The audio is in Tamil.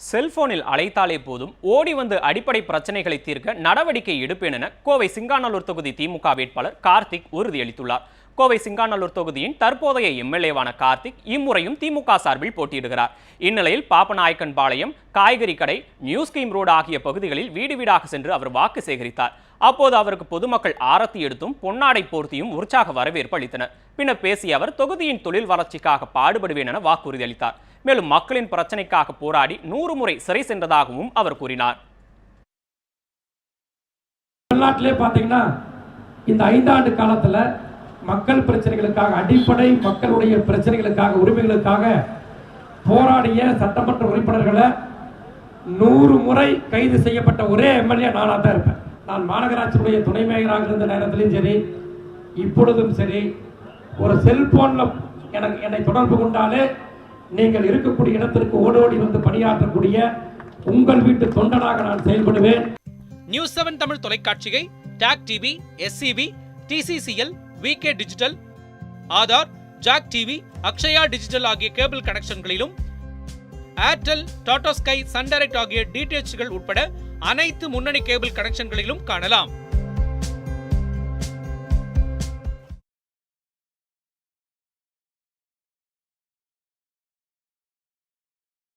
செல்போனில் அழைத்தாலே போதும் ஓடி வந்து அடிப்படை பிரச்சனைகளை தீர்க்க நடவடிக்கை எடுப்பேன் என கோவை சிங்காநல்லூர் தொகுதி திமுக வேட்பாளர் கார்த்திக் உறுதியளித்துள்ளார். கோவை சிங்காநல்லூர் தொகுதியின் தற்போதைய எம்எல்ஏவான கார்த்திக் இம்முறையும் திமுக சார்பில் போட்டியிடுகிறார். இந்நிலையில் பாப்பநாயக்கன்பாளையம், காய்கறி கடை, நியூ ஸ்கீம் ரோடு ஆகிய பகுதிகளில் வீடு வீடாக சென்று அவர் வாக்கு சேகரித்தார். அப்போது அவருக்கு பொதுமக்கள் ஆரத்தி எடுத்தும் பொன்னாடை போர்த்தியும் உற்சாக வரவேற்பு அளித்தனர். பின்னர் பேசிய அவர் தொகுதியின் தொழில் வளர்ச்சிக்காக பாடுபடுவேன் என வாக்குறுதி அளித்தார். மேலும் மக்களின் பிரச்சனைக்காக போராடி 100 முறை சிறை சென்றதாகவும் அவர் கூறினார். தமிழ்நாட்டிலே பாத்தீங்கன்னா இந்த 5 ஆண்டு காலத்துல மக்கள் பிரச்சனைகளுக்காக, அடிப்படை மக்களுடைய பிரச்சனைகளுக்காக, உரிமைகளுக்காக போராடிய சட்டமன்ற உறுப்பினர்களை 100 முறை கைது செய்யப்பட்ட ஒரே எம்எல்ஏ நானா தான் இருப்பேன். நான் மாநகராட்சியுடைய துணை மேயராக இருந்த நேரத்திலும் சரி, இப்பொழுதும் சரி, ஒரு செல்போன்ல என்னை தொடர்பு கொண்டாலே நீங்கள் இருக்கக்கூடிய இடத்திற்கு ஓடோடி வந்து பணியாற்றக்கூடிய உங்கள் வீட்டு தொண்டனாக நான் செயல்படுவேன். நியூஸ் 7 தமிழ் தொலைக்காட்சியை டாக் TV, SCV, TCCL, VK digital, Aadhaar, Jack TV, Akshaya digital ஆகிய கேபிள் கனெக்ஷன்களிலும், Airtel, Tata Sky, Sun Direct ஆகிய DTHகள் உட்பட அனைத்து முன்னணி கேபிள் கனெக்ஷன்களிலும் காணலாம்.